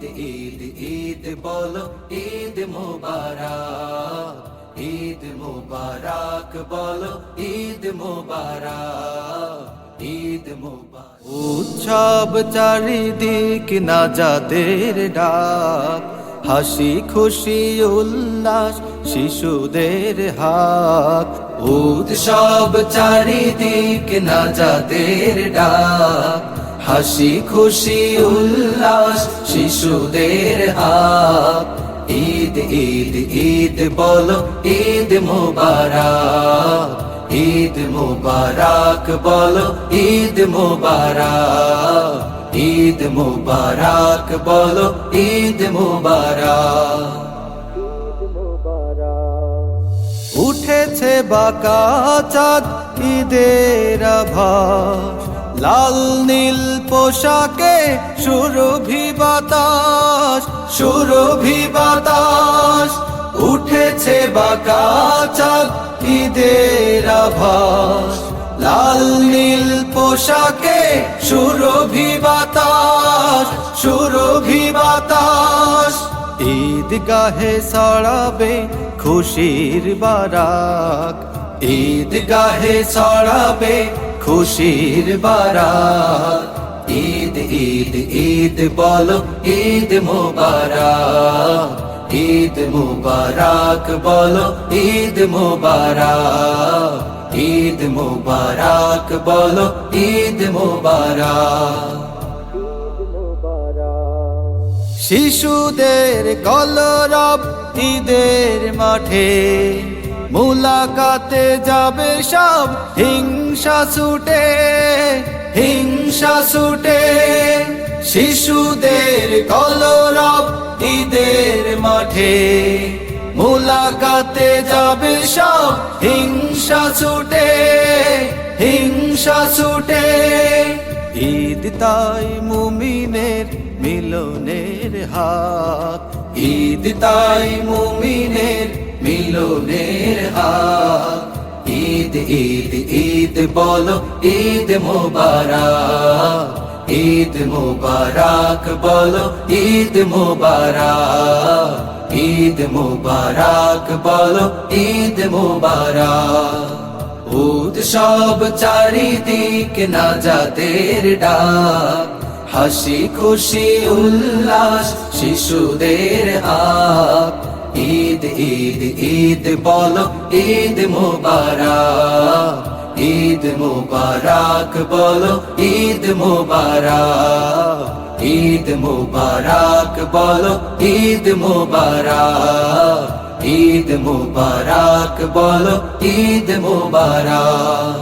ঈদ ঈদ ঈদ বলো ঈদ মোবারক, ঈদ মোবারক বলো ঈদ মোবারক, ঈদ মোবারক। উৎসব চারিদিক নাজাতের ডাক, হাসি খুশি উল্লাস শিশুদের হাক। উৎসব চারিদিক নাজাতের ডাক, হাসি খুশি উল্লাস শিশুদের হাক। ঈদ ঈদ ঈদ বলো ঈদ মোবারক, ঈদ মোবারক বলো ঈদ মোবারক, ঈদ মোবারক বলো ঈদ মোবারক। উঠেছে বাঁকা চাঁদ ঈদের আভাস, লাল নীল পোশাকে সুরভি বাতাস, সুরভি বাতাস। উঠেছে বাঁকা চাঁদ ঈদের আভাস, লাল নীল পোশাকে সুরভি বাতাস, সুরভি বাতাস। ঈদগাহে ছড়াবে খুশির বারাক, ঈদগাহে ছড়াবে খুশির বারাক। ঈদ ঈদ ঈদ বলো ঈদ মোবারক, ঈদ মোবারক বলো ঈদ মোবারক, ঈদ মোবারক বলো ঈদ মোবারক। শিশুদের কলরব ঈদের মাঠে, মুলাকাতে যাবে সব হিংসা ছুটে, হিংসা ছুটে। শিশুদের কলরব ঈদের মাঠে, মুলাকাতে যাবে সব হিংসা ছুটে, হিংসা ছুটে। ঈদ তাই মুমিনের মিলনের হাত, ঈদ তাই মুমিনের মিলনের হাত। ঈদ ঈদ ঈদ বলো ঈদ মোবারক, ঈদ মোবারক বলো ঈদ মোবারক, ঈদ মোবারক বলো ঈদ মোবারক। উৎসব চারিদিক নাজাতের ডাক, হাসি খুশি উল্লাস শিশুদের হাক। ঈদ ঈদ ঈদ বলো ঈদ মোবারক, ঈদ মোবারক বলো ঈদ মোবারক, ঈদ মোবারক বলো ঈদ মোবারক, ঈদ মোবারক বলো ঈদ মোবারক।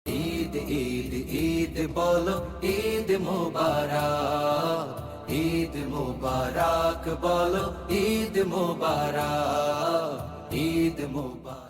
ঈদ ঈদ ঈদ বলো ঈদ মোবারক, ঈদ মোবারক বলো ঈদ মোবারক, ঈদ মোবারক।